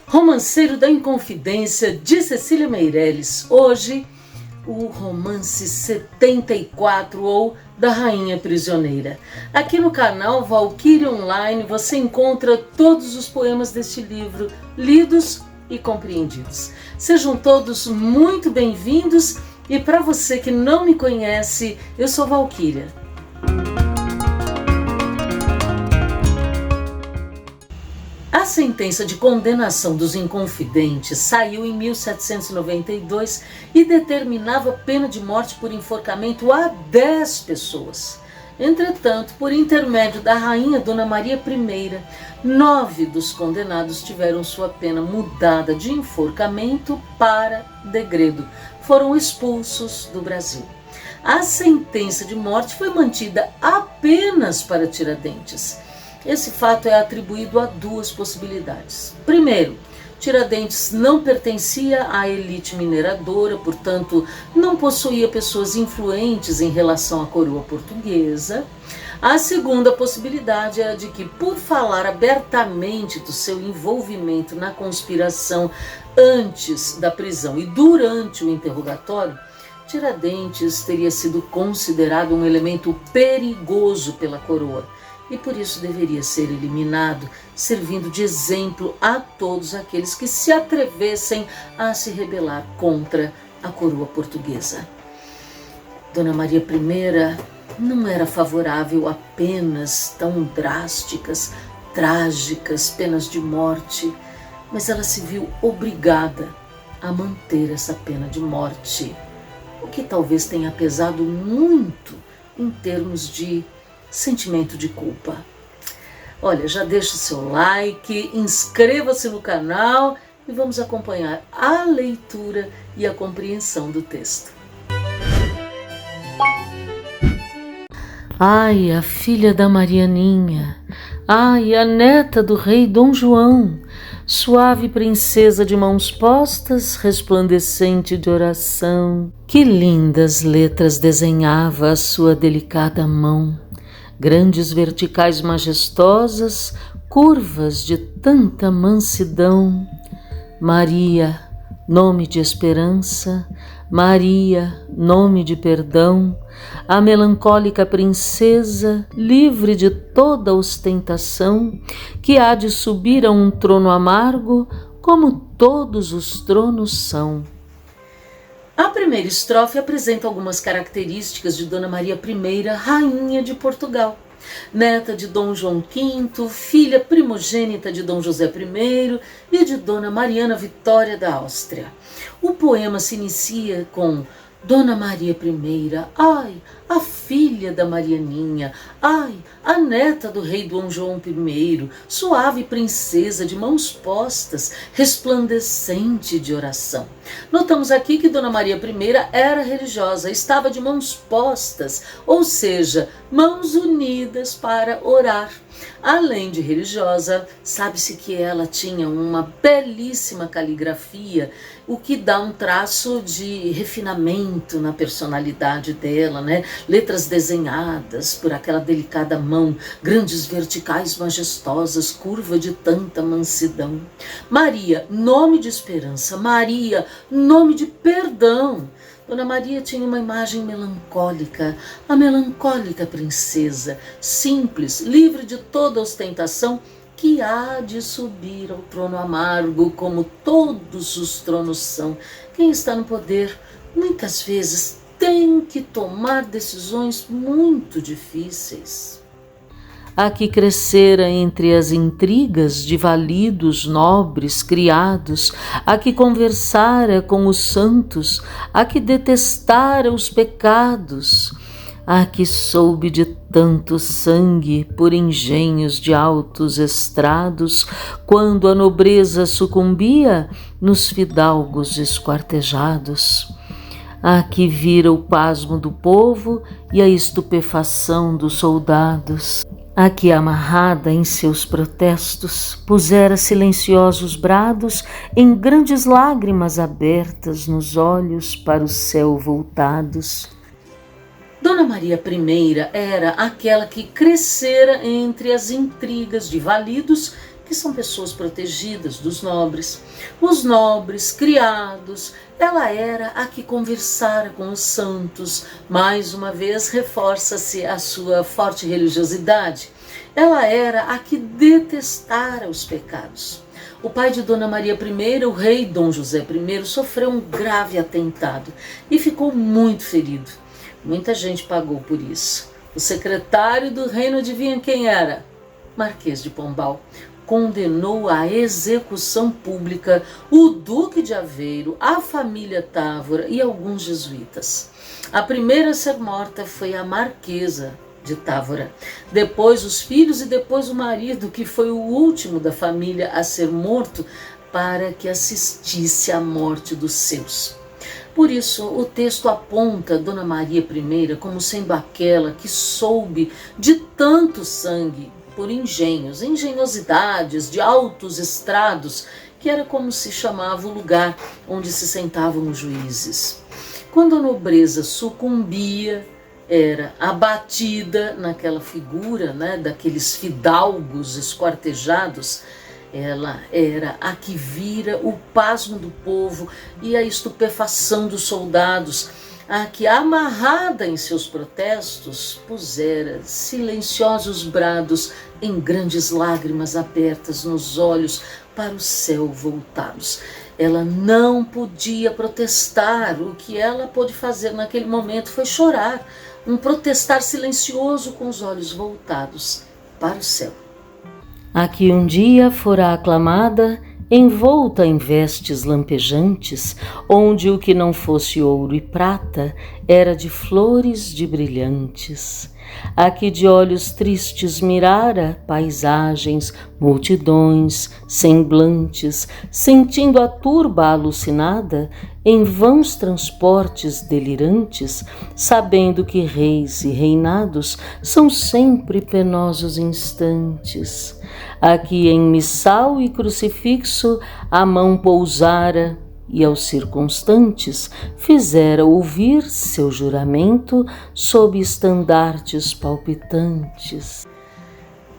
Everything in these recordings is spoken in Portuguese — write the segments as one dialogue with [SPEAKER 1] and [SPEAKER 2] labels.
[SPEAKER 1] Romanceiro da Inconfidência, de Cecília Meirelles. Hoje, o romance 74, ou da Rainha Prisioneira. Aqui no canal Valkyria Online você encontra todos os poemas deste livro, lidos e compreendidos. Sejam todos muito bem-vindos e para você que não me conhece, eu sou Valkyria. A sentença de condenação dos Inconfidentes saiu em 1792 e determinava pena de morte por enforcamento a 10 pessoas. Entretanto, por intermédio da rainha Dona Maria I, 9 dos condenados tiveram sua pena mudada de enforcamento para degredo. Foram expulsos do Brasil. A sentença de morte foi mantida apenas para Tiradentes. Esse fato é atribuído a duas possibilidades. Primeiro, Tiradentes não pertencia à elite mineradora, portanto, não possuía pessoas influentes em relação à coroa portuguesa. A segunda possibilidade é a de que, por falar abertamente do seu envolvimento na conspiração antes da prisão e durante o interrogatório, Tiradentes teria sido considerado um elemento perigoso pela coroa e por isso deveria ser eliminado, servindo de exemplo a todos aqueles que se atrevessem a se rebelar contra a coroa portuguesa. Dona Maria I não era favorável a penas tão drásticas, trágicas, penas de morte, mas ela se viu obrigada a manter essa pena de morte, o que talvez tenha pesado muito em termos de sentimento de culpa. Olha, já deixa o seu like, inscreva-se no canal e vamos acompanhar a leitura e a compreensão do texto. Ai, a filha da Marianinha, ai, a neta do rei Dom João, suave princesa de mãos postas, resplandecente de oração, que lindas letras desenhava a sua delicada mão. Grandes verticais majestosas, curvas de tanta mansidão. Maria, nome de esperança, Maria, nome de perdão, a melancólica princesa, livre de toda ostentação, que há de subir a um trono amargo, como todos os tronos são. A primeira estrofe apresenta algumas características de Dona Maria I, rainha de Portugal. Neta de Dom João V, filha primogênita de Dom José I e de Dona Mariana Vitória da Áustria. O poema se inicia com Dona Maria I, ai, a filha da Marianinha, ai, a neta do rei Dom João I, suave princesa de mãos postas, resplandecente de oração. Notamos aqui que Dona Maria I era religiosa, estava de mãos postas, ou seja, mãos unidas para orar. Além de religiosa, sabe-se que ela tinha uma belíssima caligrafia, o que dá um traço de refinamento na personalidade dela, né? Letras desenhadas por aquela delicada mão, grandes verticais majestosas, curva de tanta mansidão. Maria, nome de esperança. Maria, nome de perdão. Dona Maria tinha uma imagem melancólica, a melancólica princesa, simples, livre de toda ostentação, que há de subir ao trono amargo, como todos os tronos são. Quem está no poder, muitas vezes, tem que tomar decisões muito difíceis. A que crescera entre as intrigas de validos, nobres, criados, a que conversara com os santos, a que detestara os pecados, a que soube de tanto sangue por engenhos de altos estrados, quando a nobreza sucumbia nos fidalgos esquartejados. A que vira o pasmo do povo e a estupefação dos soldados. A que, amarrada em seus protestos, pusera silenciosos brados em grandes lágrimas abertas nos olhos para o céu voltados. Dona Maria I era aquela que crescera entre as intrigas de validos que são pessoas protegidas dos nobres. Os nobres, criados, ela era a que conversara com os santos. Mais uma vez reforça-se a sua forte religiosidade. Ela era a que detestara os pecados. O pai de Dona Maria I, o rei Dom José I, sofreu um grave atentado e ficou muito ferido. Muita gente pagou por isso. O secretário do reino, adivinha quem era? Marquês de Pombal. Condenou à execução pública o Duque de Aveiro, a família Távora e alguns jesuítas. A primeira a ser morta foi a Marquesa de Távora, depois os filhos e depois o marido, que foi o último da família a ser morto para que assistisse à morte dos seus. Por isso, o texto aponta Dona Maria I como sendo aquela que soube de tanto sangue por engenhos, engenhosidades de altos estrados, que era como se chamava o lugar onde se sentavam os juízes. Quando a nobreza sucumbia, era abatida naquela figura, daqueles fidalgos esquartejados, ela era a que vira o pasmo do povo e a estupefação dos soldados, a que, amarrada em seus protestos, pusera silenciosos brados em grandes lágrimas abertas nos olhos para o céu voltados. Ela não podia protestar, o que ela pôde fazer naquele momento foi chorar, um protestar silencioso com os olhos voltados para o céu. A que um dia fora aclamada, envolta em vestes lampejantes, onde o que não fosse ouro e prata era de flores de brilhantes. A que de olhos tristes mirara paisagens, multidões, semblantes, sentindo a turba alucinada em vãos transportes delirantes, sabendo que reis e reinados são sempre penosos instantes. A que em missal e crucifixo a mão pousara e aos circunstantes fizera ouvir seu juramento sob estandartes palpitantes.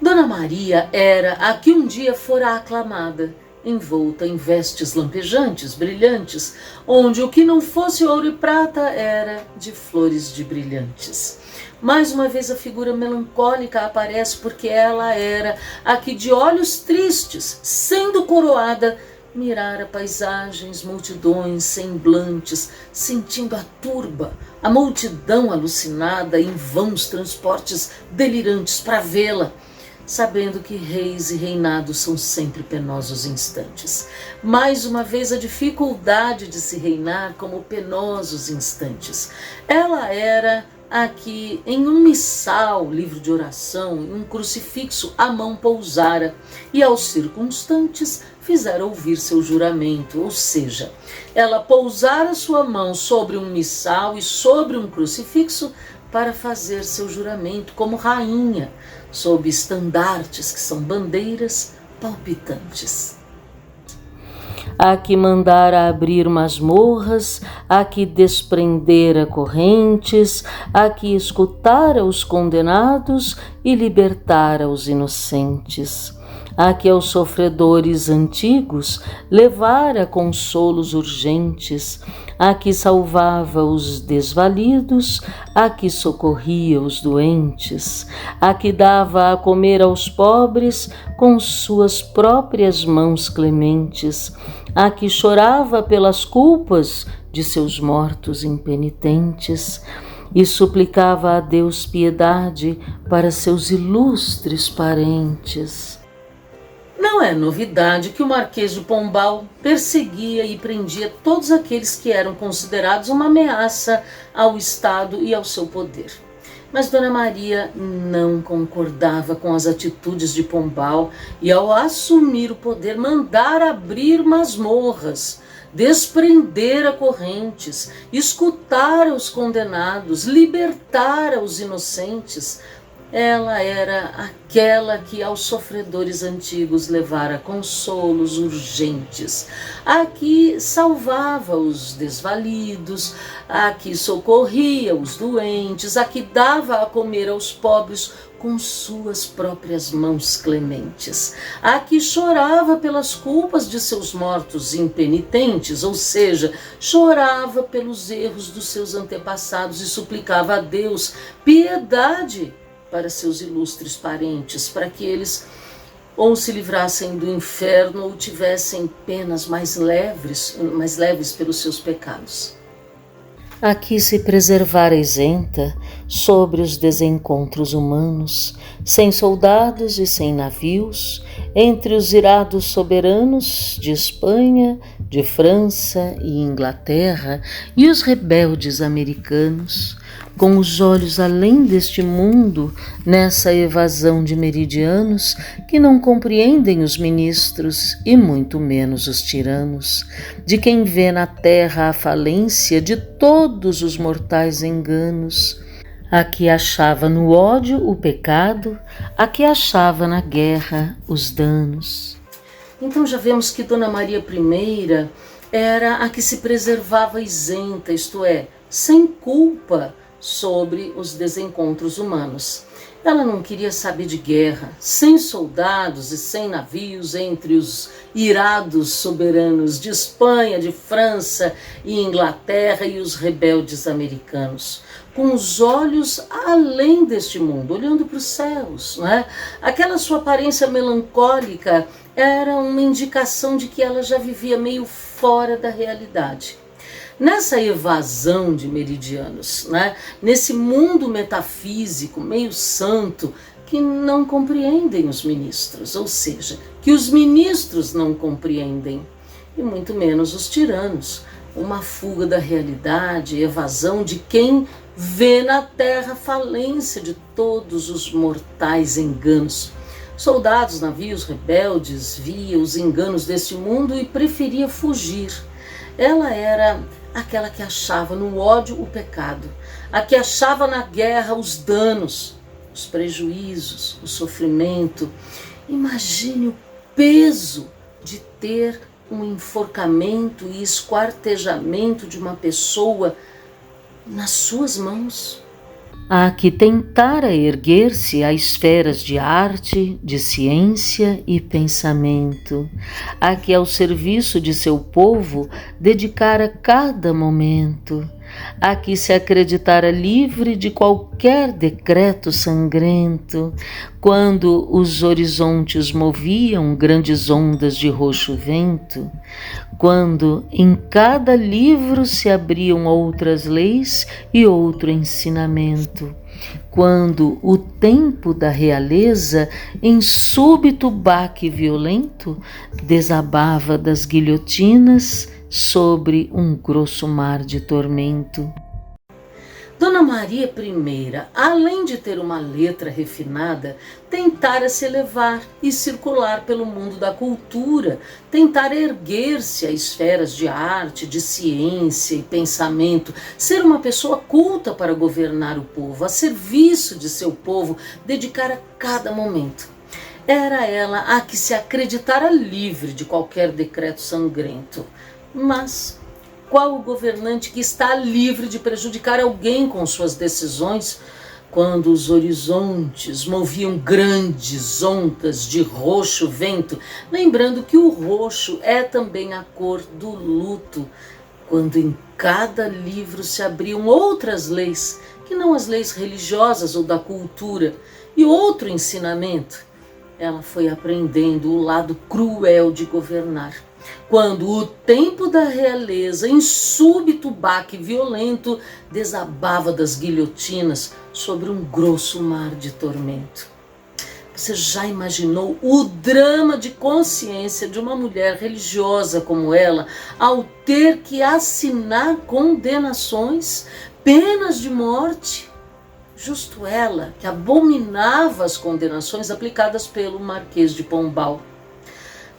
[SPEAKER 1] Dona Maria era a que um dia fora aclamada, envolta em vestes lampejantes, brilhantes, onde o que não fosse ouro e prata era de flores de brilhantes. Mais uma vez a figura melancólica aparece, porque ela era a que de olhos tristes, sendo coroada, mirara paisagens, multidões, semblantes, sentindo a turba, a multidão alucinada em vãos transportes delirantes para vê-la, sabendo que reis e reinados são sempre penosos instantes. Mais uma vez a dificuldade de se reinar como penosos instantes. Ela era a que em um missal, livro de oração, em um crucifixo, a mão pousara e aos circunstantes fizera ouvir seu juramento, ou seja, ela pousara sua mão sobre um missal e sobre um crucifixo para fazer seu juramento como rainha, sob estandartes que são bandeiras palpitantes. A que mandara abrir masmorras, a que desprendera correntes, a que escutara os condenados e libertara os inocentes, a que aos sofredores antigos levara consolos urgentes, a que salvava os desvalidos, a que socorria os doentes, a que dava a comer aos pobres com suas próprias mãos clementes, a que chorava pelas culpas de seus mortos impenitentes e suplicava a Deus piedade para seus ilustres parentes. Não é novidade que o Marquês de Pombal perseguia e prendia todos aqueles que eram considerados uma ameaça ao Estado e ao seu poder. Mas Dona Maria não concordava com as atitudes de Pombal e, ao assumir o poder, mandara abrir masmorras, desprender correntes, escutar os condenados, libertar os inocentes, Ela era aquela que aos sofredores antigos levara consolos urgentes, a que salvava os desvalidos, a que socorria os doentes, a que dava a comer aos pobres com suas próprias mãos clementes, a que chorava pelas culpas de seus mortos impenitentes, ou seja, chorava pelos erros dos seus antepassados e suplicava a Deus piedade para seus ilustres parentes, para que eles ou se livrassem do inferno ou tivessem penas mais leves pelos seus pecados. Aqui se preservara isenta sobre os desencontros humanos, sem soldados e sem navios, entre os irados soberanos de Espanha, de França e Inglaterra e os rebeldes americanos, com os olhos além deste mundo, nessa evasão de meridianos que não compreendem os ministros e muito menos os tiranos, de quem vê na terra a falência de todos os mortais enganos, a que achava no ódio o pecado, a que achava na guerra os danos. Então já vemos que Dona Maria I era a que se preservava isenta, isto é, sem culpa, sobre os desencontros humanos. Ela não queria saber de guerra, sem soldados e sem navios entre os irados soberanos de Espanha, de França e Inglaterra e os rebeldes americanos. Com os olhos além deste mundo, olhando para os céus, não é? Aquela sua aparência melancólica era uma indicação de que ela já vivia meio fora da realidade. Nessa evasão de meridianos, né? Nesse mundo metafísico, meio santo, que não compreendem os ministros, ou seja, que os ministros não compreendem, e muito menos os tiranos. Uma fuga da realidade, evasão de quem vê na terra falência de todos os mortais enganos. Soldados, navios, rebeldes, via os enganos deste mundo e preferia fugir. Ela era aquela que achava no ódio o pecado, a que achava na guerra os danos, os prejuízos, o sofrimento. Imagine o peso de ter um enforcamento e esquartejamento de uma pessoa nas suas mãos. A que tentara erguer-se a esferas de arte, de ciência e pensamento, a que ao serviço de seu povo dedicara cada momento, a que se acreditara livre de qualquer decreto sangrento, quando os horizontes moviam grandes ondas de roxo vento, quando em cada livro se abriam outras leis e outro ensinamento, quando o tempo da realeza, em súbito baque violento, desabava das guilhotinas sobre um grosso mar de tormento. Dona Maria I, além de ter uma letra refinada, tentara se elevar e circular pelo mundo da cultura, tentara erguer-se a esferas de arte, de ciência e pensamento, ser uma pessoa culta para governar o povo, a serviço de seu povo, dedicar a cada momento. Era ela a que se acreditara livre de qualquer decreto sangrento. Mas qual o governante que está livre de prejudicar alguém com suas decisões, quando os horizontes moviam grandes ondas de roxo vento, lembrando que o roxo é também a cor do luto, quando em cada livro se abriam outras leis, que não as leis religiosas ou da cultura, e outro ensinamento. Ela foi aprendendo o lado cruel de governar. Quando o tempo da realeza, em súbito baque violento, desabava das guilhotinas sobre um grosso mar de tormento. Você já imaginou o drama de consciência de uma mulher religiosa como ela, ao ter que assinar condenações, penas de morte? Justo ela, que abominava as condenações aplicadas pelo Marquês de Pombal.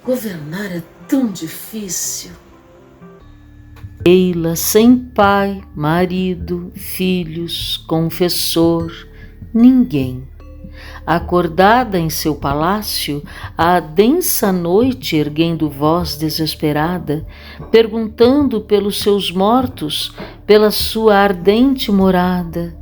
[SPEAKER 1] Governar é tão difícil. Eila sem pai, marido, filhos, confessor, ninguém. Acordada em seu palácio, à densa noite erguendo voz desesperada, perguntando pelos seus mortos, pela sua ardente morada,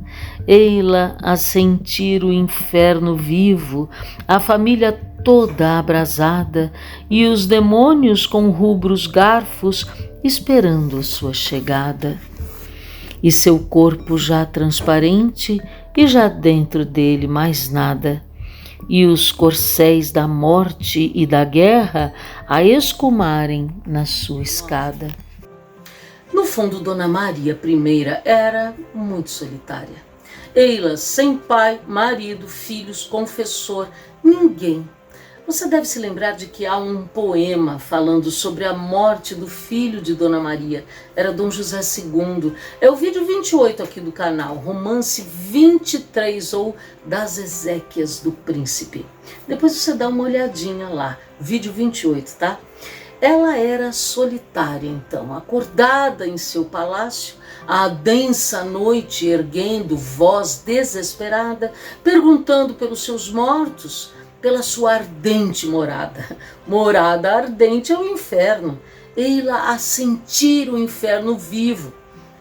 [SPEAKER 1] ei-la a sentir o inferno vivo, a família toda abrasada e os demônios com rubros garfos esperando a sua chegada. E seu corpo já transparente e já dentro dele mais nada, e os corcéis da morte e da guerra a escumarem na sua escada. No fundo, Dona Maria I era muito solitária. Ei-la sem pai, marido, filhos, confessor, ninguém. Você deve se lembrar de que há um poema falando sobre a morte do filho de Dona Maria. Era Dom José II. É o vídeo 28 aqui do canal, romance 23 ou das Ezequias do Príncipe. Depois você dá uma olhadinha lá, vídeo 28, tá? Ela era solitária então, acordada em seu palácio, à densa noite erguendo voz desesperada, perguntando pelos seus mortos, pela sua ardente morada. Morada ardente é o inferno. Ei-la a sentir o inferno vivo.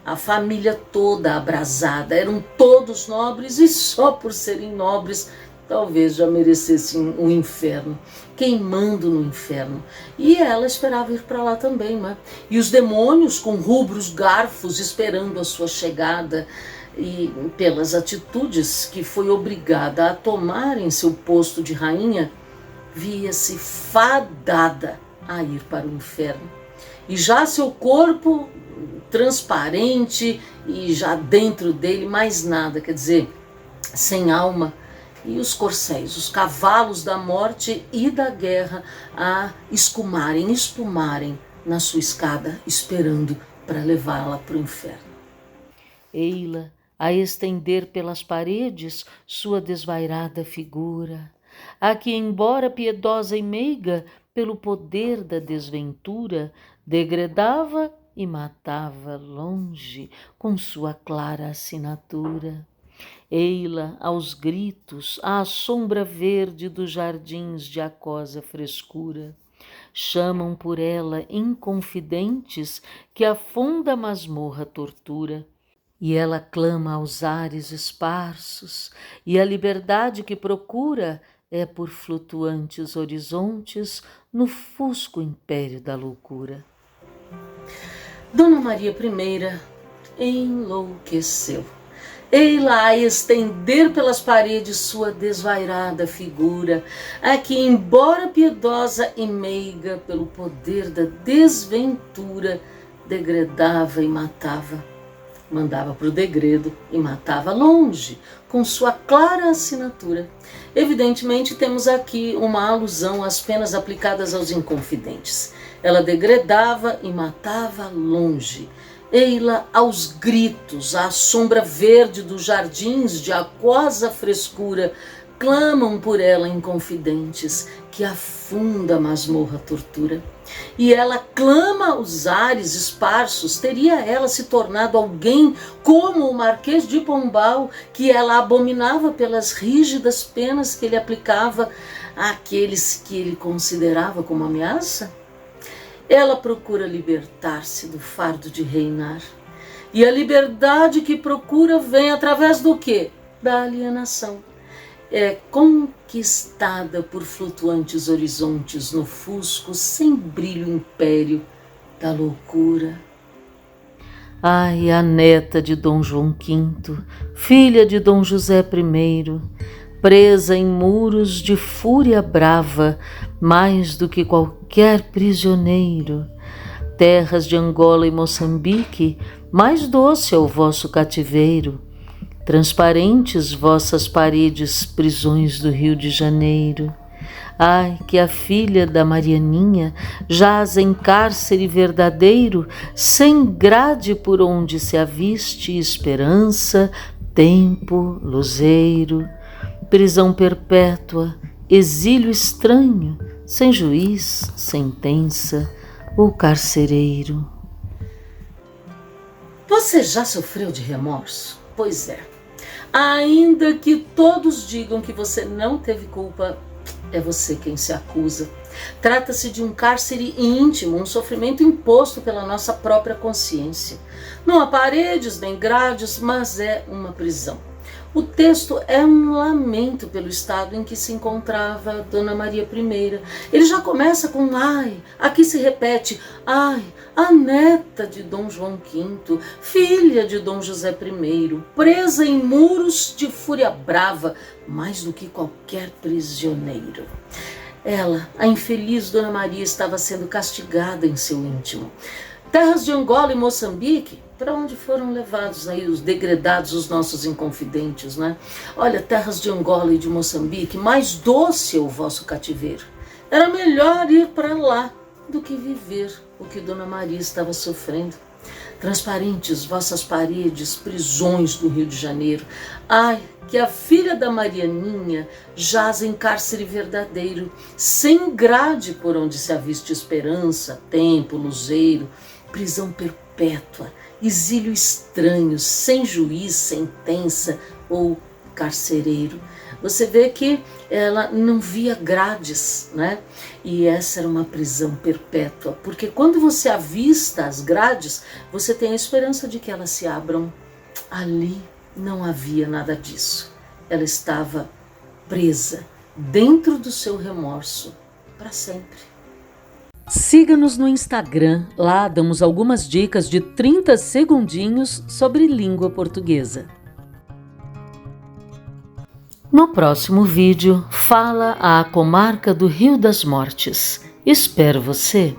[SPEAKER 1] A família toda abrasada. Eram todos nobres e só por serem nobres talvez já merecessem um inferno. Queimando no inferno. E ela esperava ir para lá também, né? E os demônios com rubros garfos esperando a sua chegada. E pelas atitudes que foi obrigada a tomar em seu posto de rainha, via-se fadada a ir para o inferno. E já seu corpo transparente e já dentro dele mais nada, quer dizer, sem alma, e os corcéis, os cavalos da morte e da guerra a espumarem na sua escada, esperando para levá-la para o inferno. Ei-la a estender pelas paredes sua desvairada figura, a que, embora piedosa e meiga, pelo poder da desventura, degradava e matava longe com sua clara assinatura. Ei-la aos gritos, à sombra verde dos jardins de aquosa frescura, chamam por ela inconfidentes que a funda masmorra tortura. E ela clama aos ares esparsos, e a liberdade que procura é por flutuantes horizontes no fusco império da loucura. Dona Maria I enlouqueceu. Ei-la a estender pelas paredes sua desvairada figura, a que, embora piedosa e meiga, pelo poder da desventura, degradava e matava. Mandava para o degredo e matava longe, com sua clara assinatura. Evidentemente, temos aqui uma alusão às penas aplicadas aos inconfidentes. Ela degradava e matava longe. Ei-la aos gritos, à sombra verde dos jardins de aquosa frescura, clamam por ela inconfidentes, que afunda a masmorra tortura. E ela clama aos ares esparsos, teria ela se tornado alguém como o Marquês de Pombal, que ela abominava pelas rígidas penas que ele aplicava àqueles que ele considerava como ameaça? Ela procura libertar-se do fardo de reinar. E a liberdade que procura vem através do quê? Da alienação. É conquistada por flutuantes horizontes no fusco sem brilho império da loucura. Ai, a neta de Dom João V, filha de Dom José I, presa em muros de fúria brava, mais do que qualquer prisioneiro. Terras de Angola e Moçambique, mais doce é o vosso cativeiro. Transparentes vossas paredes, prisões do Rio de Janeiro. Ai, que a filha da Marianinha jaz em cárcere verdadeiro, sem grade por onde se aviste esperança, tempo, luzeiro. Prisão perpétua, exílio estranho, sem juiz, sentença, o carcereiro. Você já sofreu de remorso? Pois é. Ainda que todos digam que você não teve culpa, é você quem se acusa. Trata-se de um cárcere íntimo, um sofrimento imposto pela nossa própria consciência. Não há paredes nem grades, mas é uma prisão. O texto é um lamento pelo estado em que se encontrava Dona Maria I. Ele já começa com ai, aqui se repete, ai, a neta de Dom João V, filha de Dom José I, presa em muros de fúria brava, mais do que qualquer prisioneiro. Ela, a infeliz Dona Maria, estava sendo castigada em seu íntimo. Terras de Angola e Moçambique, para onde foram levados aí os degredados, os nossos inconfidentes, né? Olha, terras de Angola e de Moçambique, mais doce é o vosso cativeiro. Era melhor ir para lá do que viver o que Dona Maria estava sofrendo. Transparentes vossas paredes, prisões do Rio de Janeiro. Ai, que a filha da Marianinha jaz em cárcere verdadeiro, sem grade por onde se aviste esperança, tempo, luzeiro, prisão perpétua, exílio estranho, sem juiz, sentença ou carcereiro. Você vê que ela não via grades, né? E essa era uma prisão perpétua, porque quando você avista as grades, você tem a esperança de que elas se abram. Ali não havia nada disso. Ela estava presa dentro do seu remorso para sempre. Siga-nos no Instagram, lá damos algumas dicas de 30 segundinhos sobre língua portuguesa. No próximo vídeo, fala a comarca do Rio das Mortes. Espero você!